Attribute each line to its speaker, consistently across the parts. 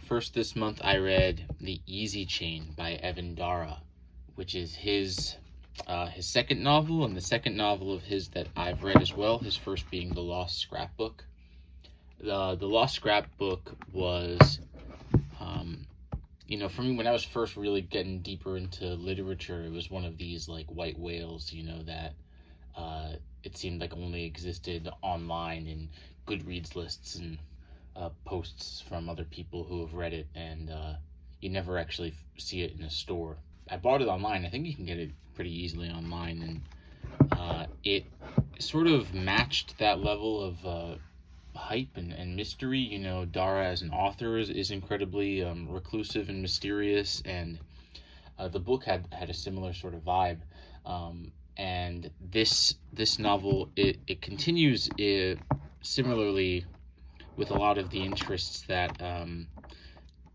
Speaker 1: First this month I read The Easy Chain by Dara, which is his second novel, and the second novel of his that I've read as well, his first being The Lost Scrapbook. The Lost Scrapbook was, for me, when I was first really getting deeper into literature, it was one of these like white whales, that it seemed like only existed online in Goodreads lists and posts from other people who have read it, and you never actually see it in a store. I bought it online. I think you can get it pretty easily online, and it sort of matched that level of hype and mystery. Dara as an author is incredibly reclusive and mysterious, and the book had a similar sort of vibe. And this novel, it continues similarly with a lot of the interests that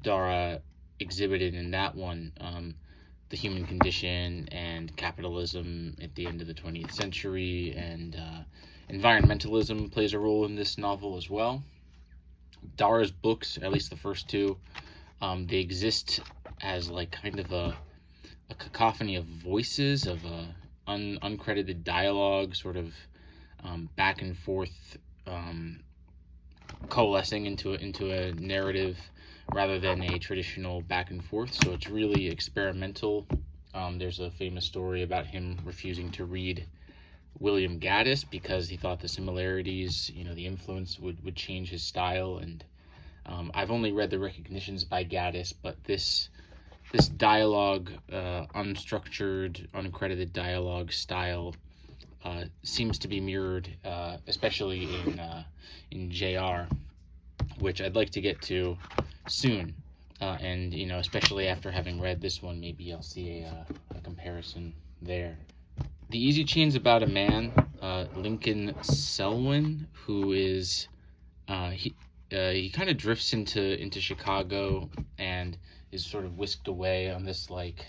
Speaker 1: Dara exhibited in that one, the human condition and capitalism at the end of the 20th century, and environmentalism plays a role in this novel as well. Dara's books, at least the first two, they exist as like kind of a cacophony of voices, of uncredited dialogue, sort of back and forth, coalescing into a narrative rather than a traditional back and forth. So it's really experimental. There's a famous story about him refusing to read William Gaddis because he thought the similarities, the influence would change his style. And I've only read the recognitions by Gaddis, but this dialogue, unstructured, uncredited dialogue style seems to be mirrored, especially in JR, which I'd like to get to soon. And especially after having read this one, maybe I'll see a comparison there. The Easy Chain's about a man, Lincoln Selwyn, who is he kind of drifts into Chicago and is sort of whisked away on this like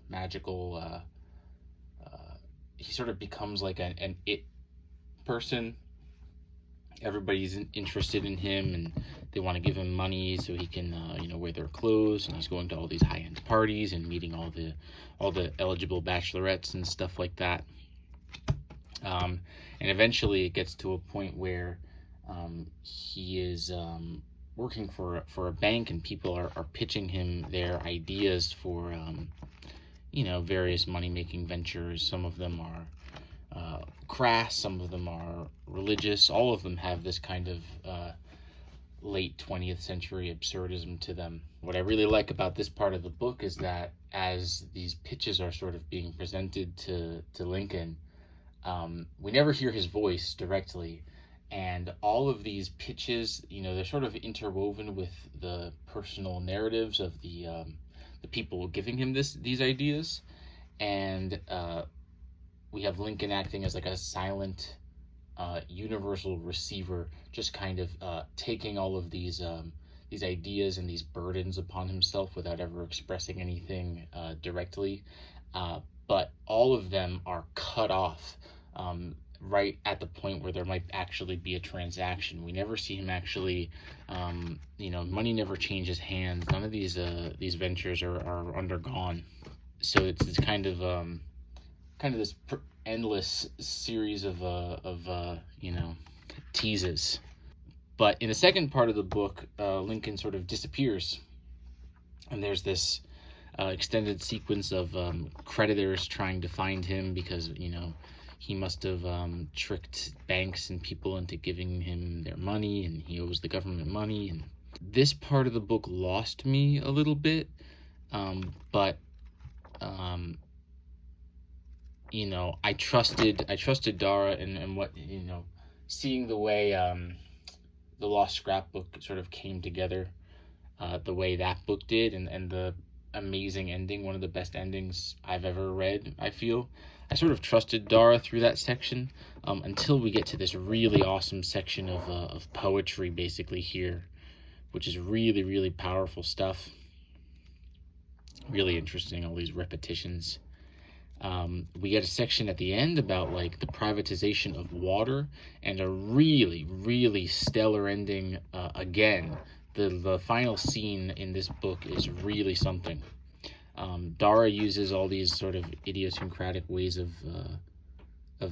Speaker 1: magical. He sort of becomes like an it person. Everybody's interested in him, and they want to give him money so he can wear their clothes, and he's going to all these high-end parties and meeting all the eligible bachelorettes and stuff like that. And eventually it gets to a point where he is working for a bank, and people are pitching him their ideas for various money-making ventures. Some of them are crass, some of them are religious. All of them have this kind of late 20th century absurdism to them. What I really like about this part of the book is that as these pitches are sort of being presented to Lincoln, we never hear his voice directly, and all of these pitches, they're sort of interwoven with the personal narratives of the people giving him these ideas. And we have Lincoln acting as like a silent universal receiver, just kind of taking all of these ideas and these burdens upon himself without ever expressing anything directly. But all of them are cut off right at the point where there might actually be a transaction. We never see him actually, money never changes hands. None of these ventures are undergone. So it's kind of this endless series of teases. But in the second part of the book, Lincoln sort of disappears, and there's this extended sequence of creditors trying to find him because he must have tricked banks and people into giving him their money, and he owes the government money. And this part of the book lost me a little bit, but I trusted Dara, and what seeing the way the Lost Scrapbook sort of came together, the way that book did, and the amazing ending, one of the best endings I've ever read. I feel I sort of trusted Dara through that section until we get to this really awesome section of poetry basically here, which is really, really powerful stuff. Really interesting, all these repetitions. We get a section at the end about like the privatization of water, and a really, really stellar ending. Again, the final scene in this book is really something. Dara uses all these sort of idiosyncratic ways of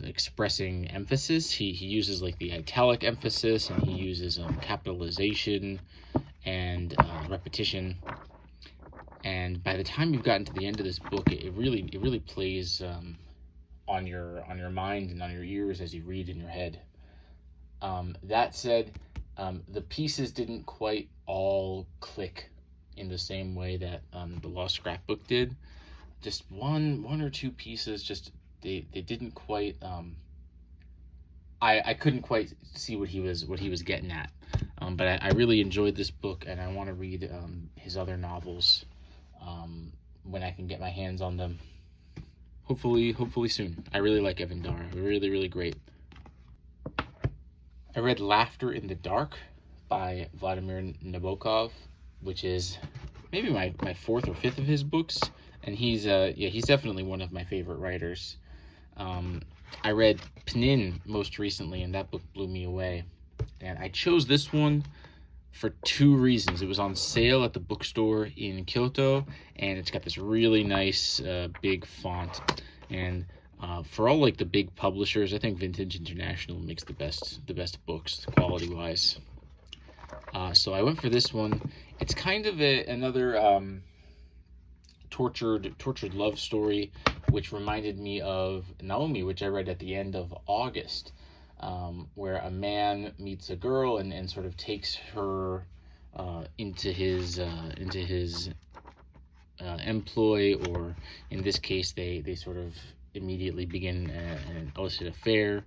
Speaker 1: expressing emphasis. He uses like the italic emphasis, and he uses capitalization and repetition. And by the time you've gotten to the end of this book, it really plays on your mind and on your ears as you read in your head. That said, the pieces didn't quite all click in the same way that the Lost Scrapbook did. Just one or two pieces, just they didn't quite. I couldn't quite see what he was getting at. But I really enjoyed this book, and I want to read his other novels when I can get my hands on them. Hopefully soon. I really like Evan Dara. Really, really great. I read Laughter in the Dark by Vladimir Nabokov, which is maybe my fourth or fifth of his books, and he's definitely one of my favorite writers. I read Pnin most recently, and that book blew me away. And I chose this one for two reasons. It was on sale at the bookstore in Kyoto, and it's got this really nice big font. And for all like the big publishers, I think Vintage International makes the best books quality wise. So I went for this one. It's kind of another tortured love story, which reminded me of Naomi, which I read at the end of August. Where a man meets a girl and sort of takes her into his employ, or in this case, they sort of immediately begin an illicit affair.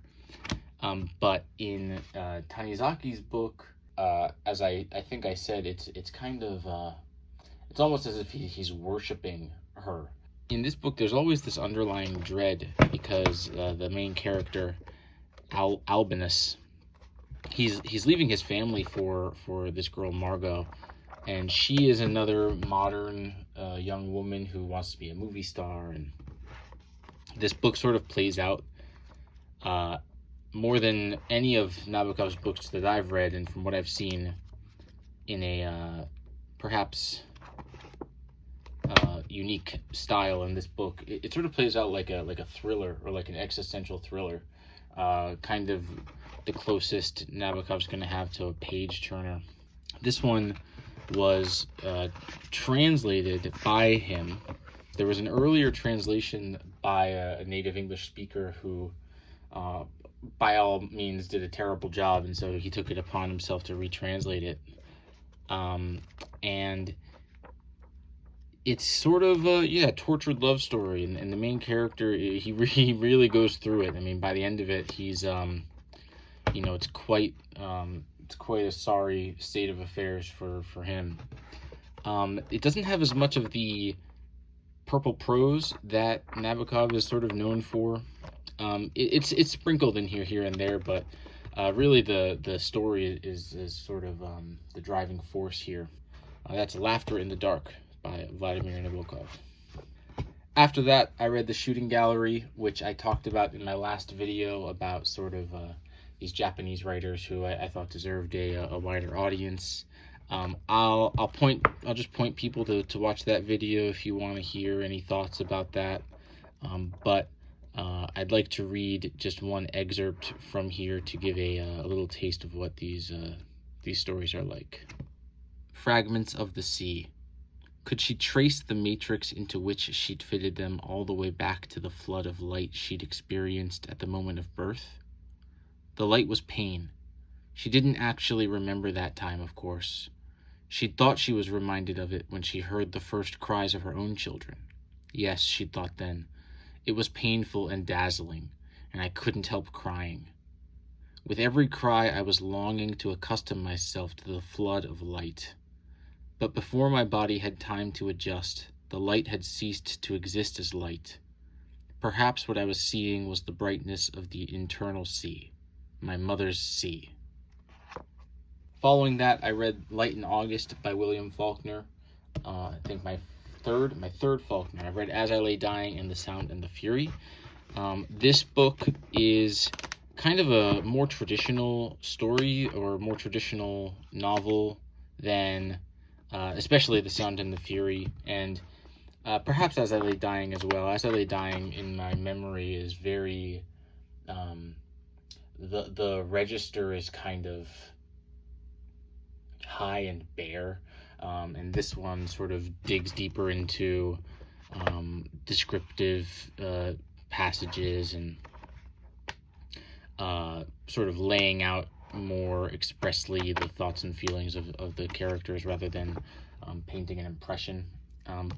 Speaker 1: But in Tanizaki's book, as I think I said, it's kind of it's almost as if he's worshiping her. In this book, there's always this underlying dread because the main character, Albinus, he's leaving his family for this girl Margot, and she is another modern young woman who wants to be a movie star. And this book sort of plays out more than any of Nabokov's books that I've read, and from what I've seen, in a perhaps unique style. In this book, it sort of plays out like a thriller, or like an existential thriller. Kind of the closest Nabokov's going to have to a page turner. This one was translated by him. There was an earlier translation by a native English speaker who, by all means, did a terrible job, and so he took it upon himself to retranslate it. And it's sort of a tortured love story, and the main character, he really goes through it. I mean, by the end of it, he's it's quite a sorry state of affairs for him. It doesn't have as much of the purple prose that Nabokov is sort of known for. It's sprinkled in here and there, but really the story is sort of the driving force here. That's Laughter in the Dark by Vladimir Nabokov. After that, I read The Shooting Gallery, which I talked about in my last video about sort of these Japanese writers who I thought deserved a wider audience. I'll just point people to watch that video if you want to hear any thoughts about that. But I'd like to read just one excerpt from here to give a little taste of what these stories are like. Fragments of the Sea. Could she trace the matrix into which she'd fitted them all the way back to the flood of light she'd experienced at the moment of birth? The light was pain. She didn't actually remember that time, of course. She'd thought she was reminded of it when she heard the first cries of her own children. Yes, she'd thought then. It was painful and dazzling, and I couldn't help crying. With every cry, I was longing to accustom myself to the flood of light. But before my body had time to adjust, the light had ceased to exist as light. Perhaps what I was seeing was the brightness of the internal sea, my mother's sea. Following that, I read Light in August by William Faulkner. I think my third Faulkner. I've read As I Lay Dying and The Sound and the Fury. This book is kind of a more traditional story or more traditional novel than especially The Sound and the Fury, and perhaps As I Lay Dying as well. As I Lay Dying in my memory is very the register is kind of high and bare, and this one sort of digs deeper into descriptive passages and sort of laying out more expressly the thoughts and feelings of the characters rather than painting an impression.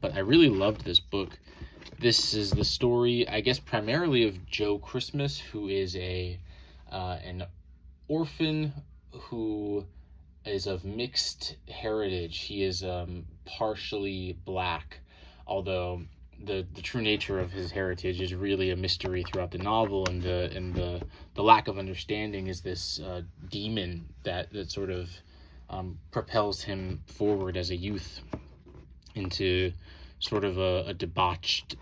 Speaker 1: But I really loved this book. This is the story, I guess, primarily of Joe Christmas, who is an orphan who is of mixed heritage. He is partially black, although the true nature of his heritage is really a mystery throughout the novel, and the lack of understanding is this demon that sort of propels him forward as a youth into sort of a debauched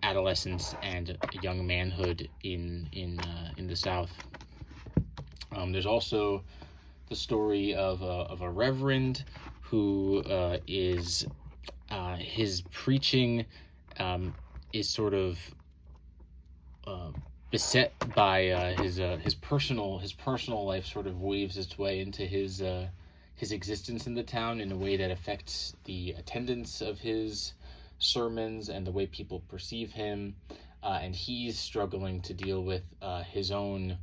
Speaker 1: adolescence and young manhood in the South. There's also the story of a reverend who is his preaching is sort of beset by his personal life sort of weaves its way into his existence in the town in a way that affects the attendance of his sermons and the way people perceive him, and he's struggling to deal with his own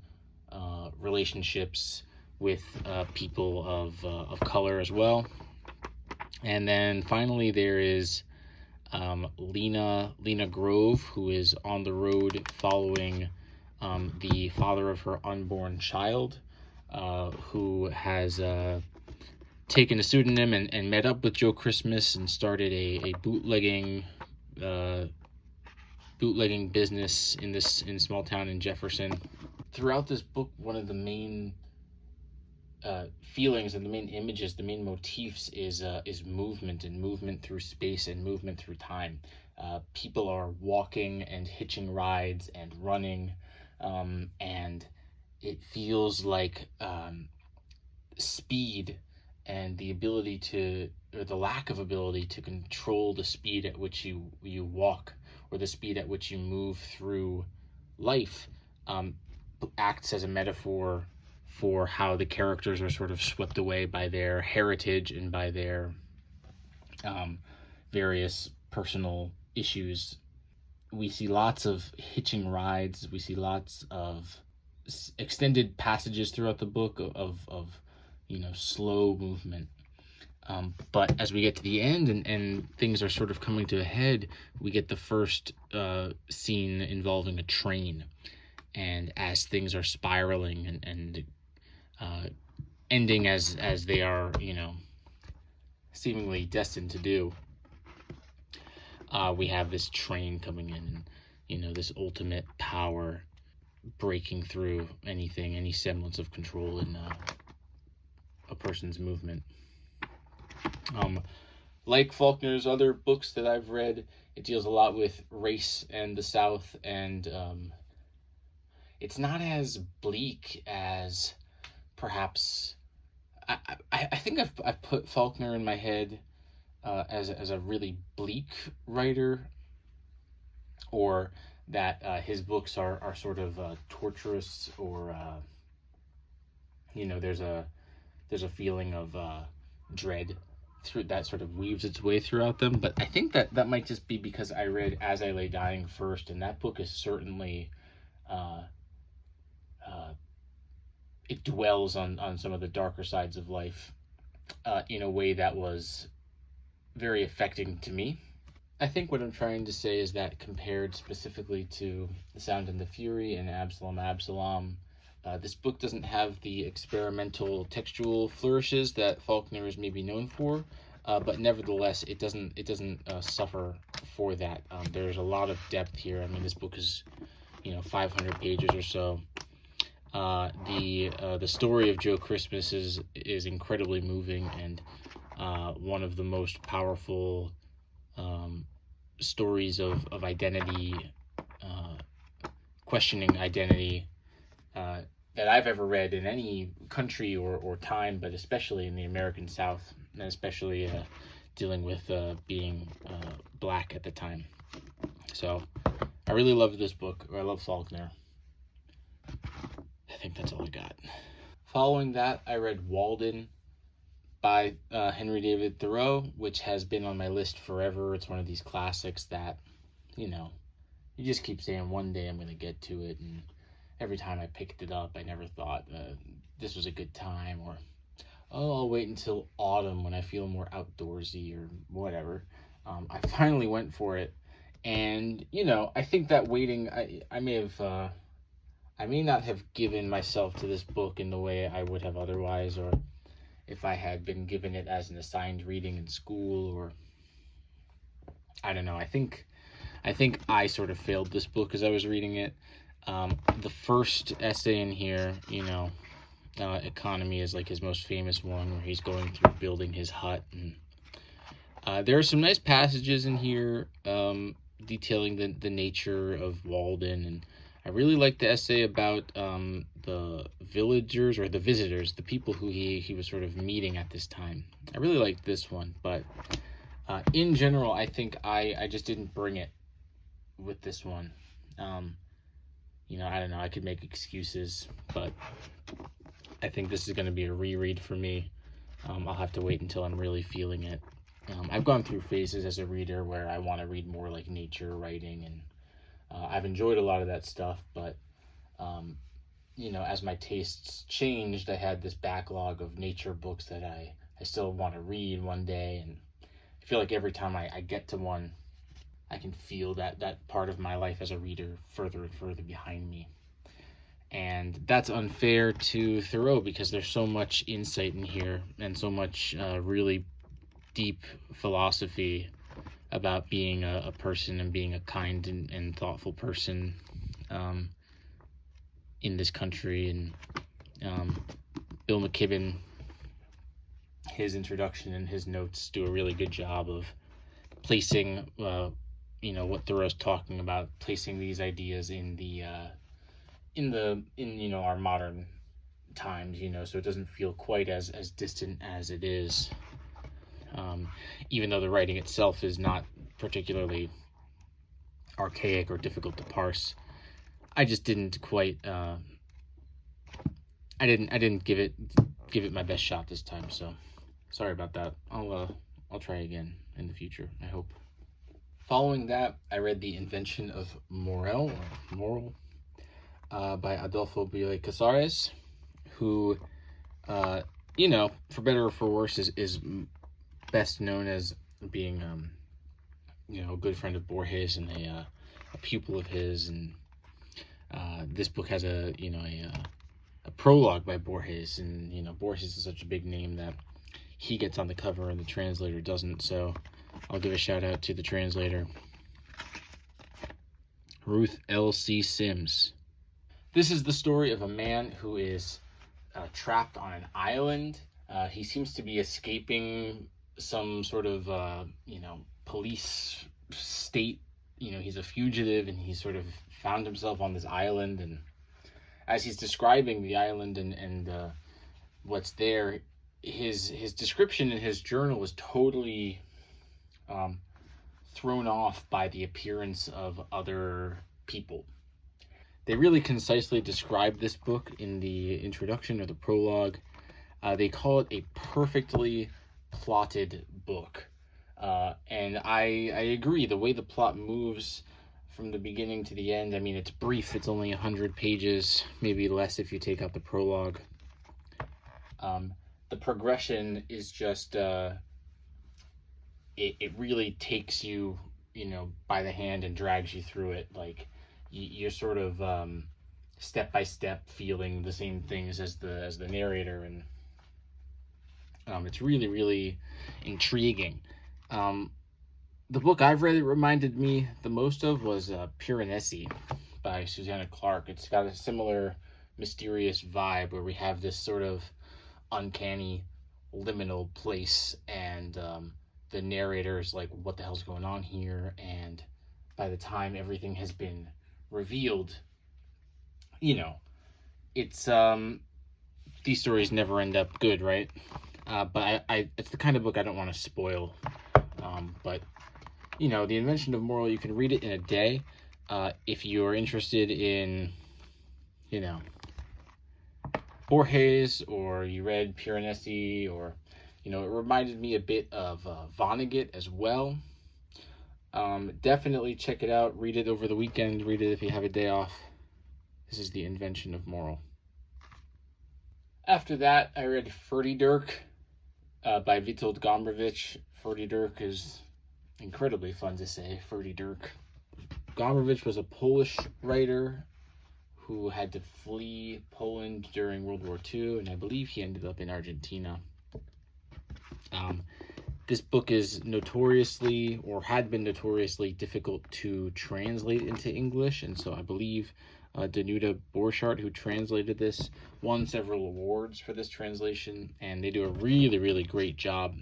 Speaker 1: relationships with people of color as well. And then finally there is Lena Grove, who is on the road following the father of her unborn child, who has taken a pseudonym and met up with Joe Christmas and started a bootlegging business in small town in Jefferson. Throughout this book, one of the main feelings and the main images, the main motifs is movement, and movement through space and movement through time. People are walking and hitching rides and running, and it feels like speed and the ability to, or the lack of ability to control the speed at which you walk, or the speed at which you move through life, acts as a metaphor for how the characters are sort of swept away by their heritage and by their various personal issues. We see lots of hitching rides. We see lots of extended passages throughout the book of slow movement. But as we get to the end and things are sort of coming to a head, we get the first scene involving a train. And as things are spiraling and ending as they are, seemingly destined to do, we have this train coming in, and, this ultimate power breaking through any semblance of control in a person's movement. Like Faulkner's other books that I've read, it deals a lot with race and the South, and it's not as bleak as perhaps I think I've put Faulkner in my head as a really bleak writer, or that his books are sort of torturous, or there's a feeling of dread through that sort of weaves its way throughout them. But I think that might just be because I read As I Lay Dying first, and that book is certainly it dwells on some of the darker sides of life in a way that was very affecting to me. I think what I'm trying to say is that compared specifically to The Sound and the Fury and Absalom, this book doesn't have the experimental textual flourishes that Faulkner is maybe known for, but nevertheless, it doesn't suffer for that. There's a lot of depth here. I mean, this book is 500 pages or so, The story of Joe Christmas is incredibly moving, and one of the most powerful stories of identity, questioning identity, that I've ever read in any country or time, but especially in the American South, and especially dealing with being black at the time. So I really love this book. I love Faulkner. I think that's all I got. Following that, I read Walden by Henry David Thoreau, which has been on my list forever. It's one of these classics that, you just keep saying one day I'm going to get to it, and every time I picked it up, I never thought this was a good time, or, oh, I'll wait until autumn when I feel more outdoorsy or whatever. I finally went for it, and, I think that waiting, I may not have given myself to this book in the way I would have otherwise, or if I had been given it as an assigned reading in school, or I don't know. I think I sort of failed this book as I was reading it. The first essay in here, economy is like his most famous one, where he's going through building his hut, and there are some nice passages in here detailing the nature of Walden, and I really like the essay about the villagers, or the visitors, the people who he was sort of meeting at this time. I really liked this one, but in general, I think I just didn't bring it with this one. I don't know, I could make excuses, but I think this is going to be a reread for me. I'll have to wait until I'm really feeling it. I've gone through phases as a reader where I want to read more like nature writing, and I've enjoyed a lot of that stuff, but as my tastes changed, I had this backlog of nature books that I still want to read one day, and I feel like every time I get to one, I can feel that part of my life as a reader further and further behind me. And that's unfair to Thoreau, because there's so much insight in here, and so much really deep philosophy about being a person, and being a kind and thoughtful person in this country. And Bill McKibben, his introduction and his notes do a really good job of placing what Thoreau's talking about, placing these ideas in our modern times, so it doesn't feel quite as distant as it is. Even though the writing itself is not particularly archaic or difficult to parse, I just didn't quite. I didn't give it my best shot this time. So sorry about that. I'll try again in the future, I hope. Following that, I read The Invention of Morel by Adolfo Bioy Casares, who, for better or for worse, is best known as being, a good friend of Borges, and a pupil of his. And this book has a prologue by Borges, and Borges is such a big name that he gets on the cover and the translator doesn't. So I'll give a shout out to the translator, Ruth L.C. Sims. This is the story of a man who is trapped on an island. He seems to be escaping some sort of, police state. He's a fugitive, and he's sort of found himself on this island. And as he's describing the island and what's there, his description in his journal is totally thrown off by the appearance of other people. They really concisely describe this book in the introduction or the prologue. They call it a perfectly plotted book. And I agree, the way the plot moves from the beginning to the end, it's brief, it's only 100 pages, maybe less if you take out the prologue. The progression is just, it really takes you, by the hand and drags you through it. Like, you're sort of step by step feeling the same things as the narrator, and it's really, really intriguing. The book I've read that reminded me the most of was Piranesi by Susanna Clark. It's got a similar mysterious vibe where we have this sort of uncanny liminal place, and the narrator's like, what the hell's going on here? And by the time everything has been revealed, it's these stories never end up good, right? But I it's the kind of book I don't want to spoil. But The Invention of Morel, you can read it in a day. If you're interested in, Borges, or you read Piranesi, or, it reminded me a bit of Vonnegut as well. Definitely check it out. Read it over the weekend. Read it if you have a day off. This is The Invention of Morel. After that, I read Ferdydurke by Witold Gombrowicz. Ferdydurke is incredibly fun to say, Ferdydurke. Gombrowicz was a Polish writer who had to flee Poland during World War II, and I believe he ended up in Argentina. This book is notoriously, or had been notoriously, difficult to translate into English, and so I believe Danuta Borchardt, who translated this, won several awards for this translation, and they do a really, really great job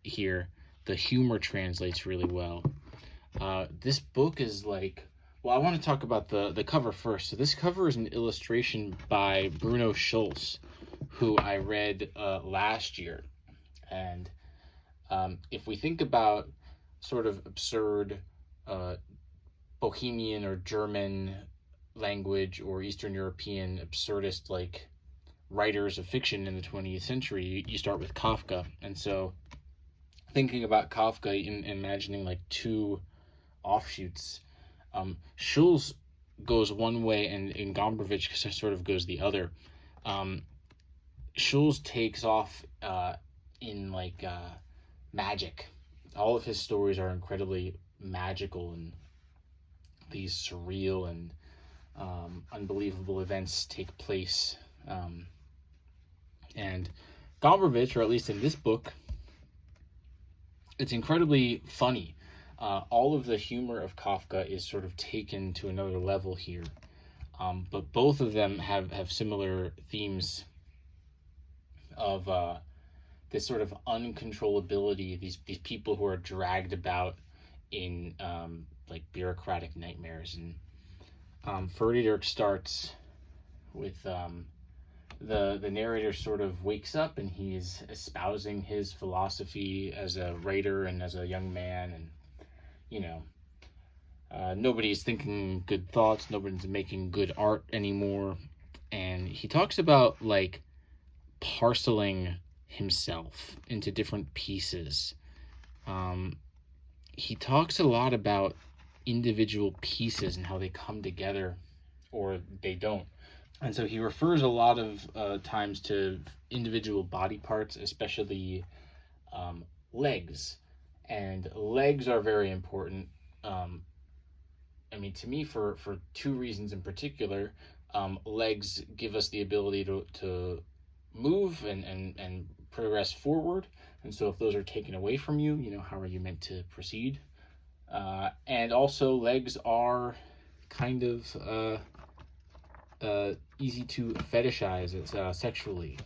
Speaker 1: here. The humor translates really well. This book is like, I want to talk about the cover first. So this cover is an illustration by Bruno Schulz, who I read last year. And if we think about sort of absurd Bohemian or German language or Eastern European absurdist like writers of fiction in the 20th century, you start with Kafka. And so thinking about Kafka, imagining like two offshoots, Schulz goes one way and Gombrowicz sort of goes the other. Schulz takes off in like magic. All of his stories are incredibly magical, and these surreal and unbelievable events take place. And Gombrowicz, or at least in this book, it's incredibly funny. All of the humor of Kafka is sort of taken to another level here. But both of them have similar themes of this sort of uncontrollability, these people who are dragged about in like bureaucratic nightmares. And Ferdydurke starts with the narrator sort of wakes up and he's espousing his philosophy as a writer and as a young man, and nobody's thinking good thoughts, nobody's making good art anymore. And he talks about like parceling himself into different pieces. He talks a lot about individual pieces and how they come together or they don't. And so he refers a lot of times to individual body parts, especially legs. And legs are very important. To me, for two reasons in particular. Legs give us the ability to move and progress forward. And so if those are taken away from you, how are you meant to proceed? And also legs are kind of easy to fetishize sexually,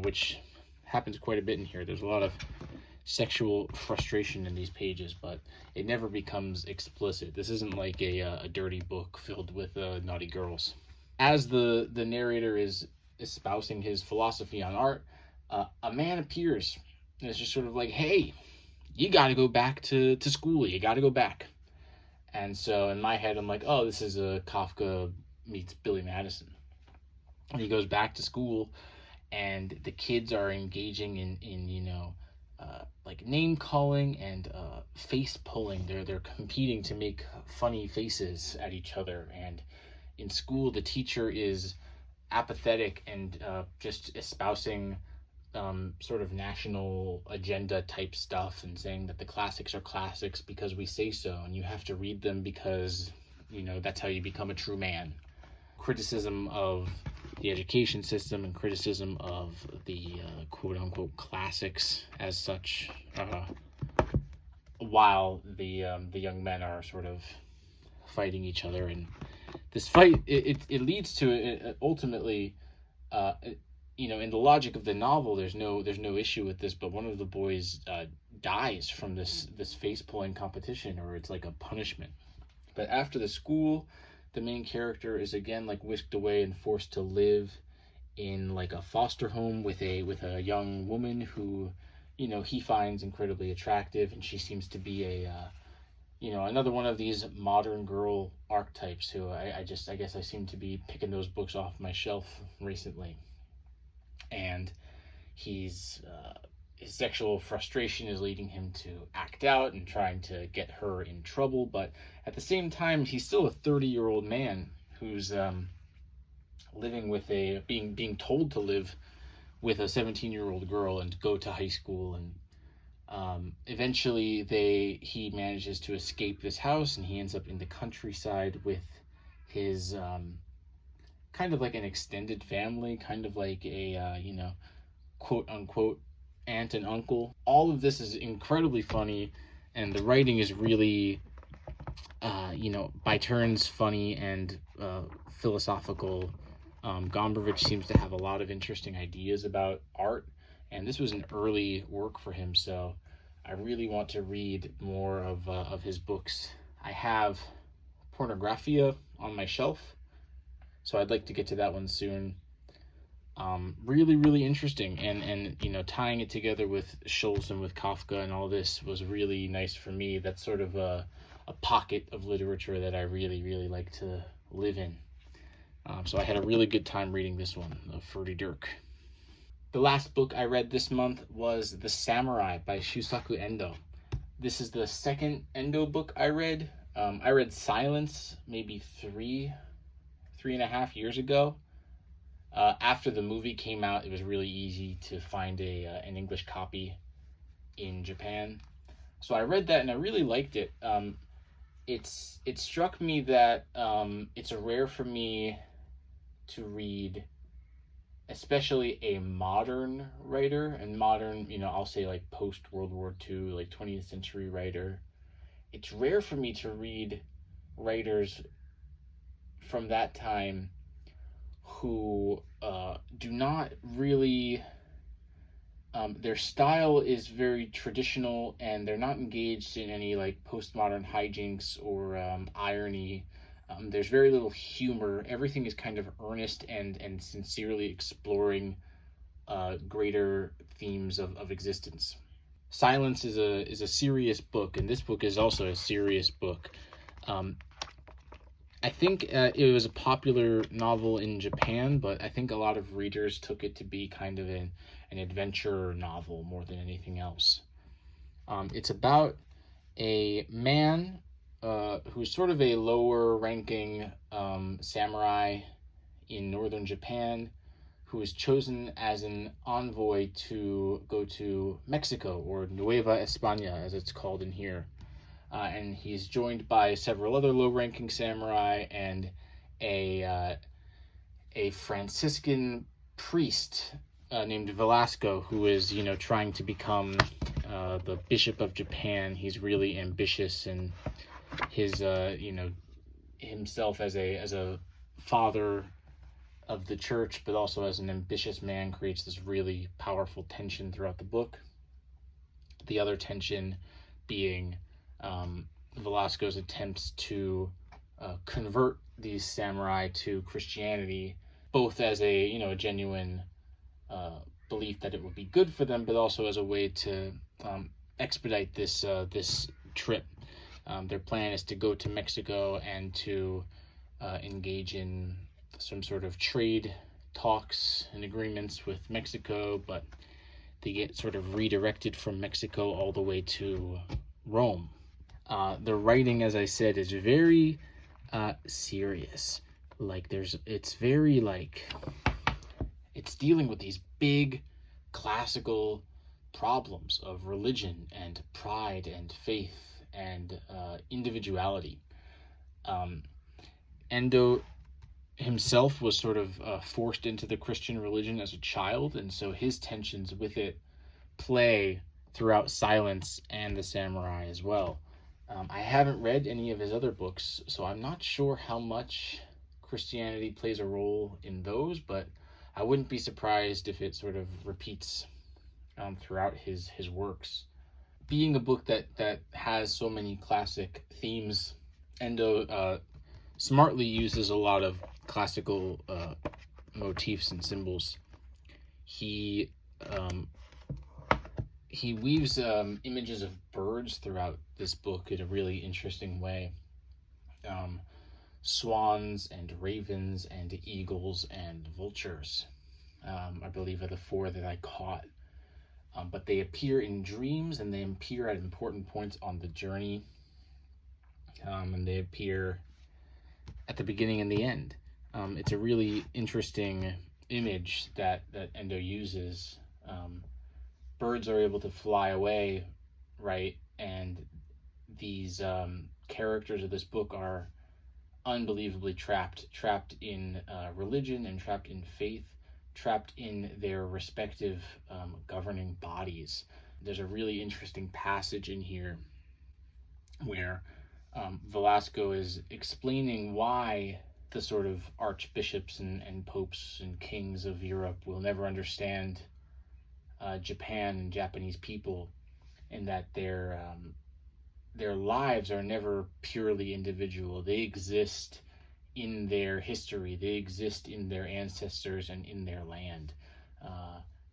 Speaker 1: which happens quite a bit in here. There's a lot of sexual frustration in these pages, but it never becomes explicit. This isn't like a dirty book filled with naughty girls. As the narrator is espousing his philosophy on art, a man appears and it's just sort of like, hey, you got to go back to school. You got to go back. And so in my head, I'm like, oh, this is a Kafka meets Billy Madison. And he goes back to school, and the kids are engaging in like name calling and face pulling. They're competing to make funny faces at each other. And in school, the teacher is apathetic and just espousing sort of national agenda type stuff and saying that the classics are classics because we say so, and you have to read them because that's how you become a true man. Criticism of the education system and criticism of the quote-unquote classics as such, while the young men are sort of fighting each other. And this fight, it leads to it ultimately, in the logic of the novel, there's no issue with this, but one of the boys dies from this face pulling competition, or it's like a punishment. But after the school, the main character is again like whisked away and forced to live in like a foster home with a young woman who, he finds incredibly attractive, and she seems to be another one of these modern girl archetypes who I guess I seem to be picking those books off my shelf recently. And his sexual frustration is leading him to act out and trying to get her in trouble, but at the same time, he's still a 30-year-old man who's living with being told to live with a 17-year-old girl and go to high school. And eventually he manages to escape this house, and he ends up in the countryside with his kind of like an extended family, kind of like a quote unquote aunt and uncle. All of this is incredibly funny, and the writing is really by turns funny and philosophical. Gombrowicz seems to have a lot of interesting ideas about art, and this was an early work for him, so I really want to read more of his books. I have Pornographia on my shelf, so I'd like to get to that one soon. Really, really interesting, and tying it together with Schulz and with Kafka and all this was really nice for me. That's sort of a pocket of literature that I really, really like to live in. So I had a really good time reading this one, Ferdydurke. The last book I read this month was The Samurai by Shusaku Endo. This is the second Endo book I read. I read Silence maybe 3.5 years ago. After the movie came out, it was really easy to find an English copy in Japan. So I read that and I really liked it. It struck me that it's rare for me to read, especially a modern writer, and modern, I'll say like post World War II, like 20th century writer. It's rare for me to read writers from that time who do not really, their style is very traditional, and they're not engaged in any like postmodern hijinks or irony. There's very little humor. Everything is kind of earnest and sincerely exploring greater themes of existence. Silence is a serious book, and this book is also a serious book. I think it was a popular novel in Japan, but I think a lot of readers took it to be kind of an adventure novel more than anything else. It's about a man who's sort of a lower ranking samurai in northern Japan, who is chosen as an envoy to go to Mexico, or Nueva España as it's called in here. And he's joined by several other low-ranking samurai and a Franciscan priest named Velasco, who is, trying to become the Bishop of Japan. He's really ambitious, and his, himself as a father of the church, but also as an ambitious man, creates this really powerful tension throughout the book. The other tension being Velasco's attempts to convert these samurai to Christianity, both as a genuine belief that it would be good for them, but also as a way to expedite this trip. Their plan is to go to Mexico and to engage in some sort of trade talks and agreements with Mexico, but they get sort of redirected from Mexico all the way to Rome. The writing, as I said, is very serious. It's dealing with these big classical problems of religion and pride and faith and individuality. Endo himself was sort of forced into the Christian religion as a child, and so his tensions with it play throughout Silence and The Samurai as well. I haven't read any of his other books, so I'm not sure how much Christianity plays a role in those, but I wouldn't be surprised if it sort of repeats throughout his works. Being a book that has so many classic themes, Endo smartly uses a lot of classical motifs and symbols. He weaves images of birds throughout this book in a really interesting way. Swans and ravens and eagles and vultures, I believe, are the four that I caught. But they appear in dreams, and they appear at important points on the journey, and they appear at the beginning and the end. It's a really interesting image that Endo uses. Birds are able to fly away, right? And these characters of this book are unbelievably trapped in religion and trapped in faith, trapped in their respective governing bodies. There's a really interesting passage in here where Velasco is explaining why the sort of archbishops and popes and kings of Europe will never understand Japan and Japanese people, and that their lives are never purely individual. They exist in their history, they exist in their ancestors and in their land.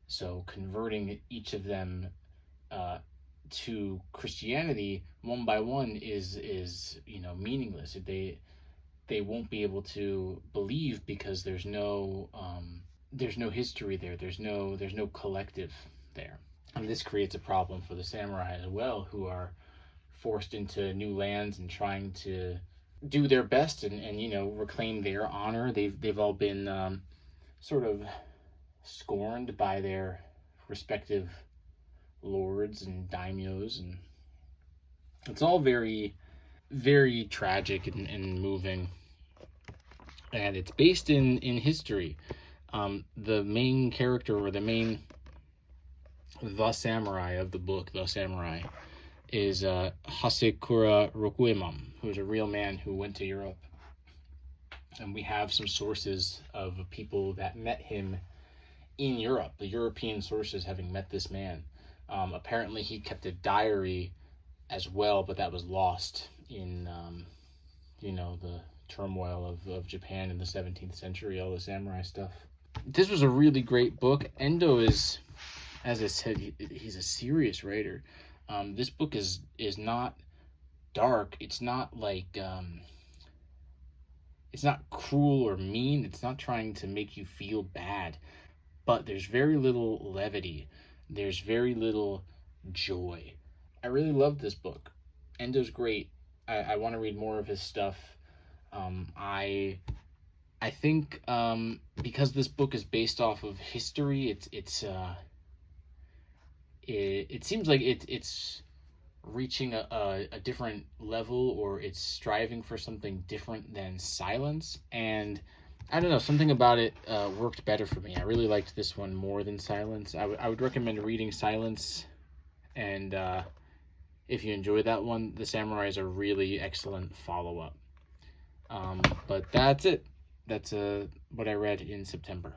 Speaker 1: So converting each of them to Christianity one by one is meaningless. They won't be able to believe because there's no history there. There's no collective there, and this creates a problem for the samurai as well, who are forced into new lands and trying to do their best and reclaim their honor. They've all been sort of scorned by their respective lords and daimyos, and it's all very, very tragic and moving, and it's based in history. The main character, or the samurai of the book, the samurai, is Hasekura Rokuemon, who is a real man who went to Europe. And we have some sources of people that met him in Europe, the European sources having met this man. Apparently he kept a diary as well, but that was lost in, the turmoil of Japan in the 17th century, all the samurai stuff. This was a really great book. Endo is, as I said, he's a serious writer. This book is not dark. It's not like it's not cruel or mean. It's not trying to make you feel bad. But there's very little levity. There's very little joy. I really love this book. Endo's great. I want to read more of his stuff. I think because this book is based off of history, it seems like it's reaching a different level, or it's striving for something different than Silence. And I don't know, something about it worked better for me. I really liked this one more than Silence. I would recommend reading Silence, and if you enjoy that one, The Samurai is a really excellent follow-up. But that's it. That's what I read in September.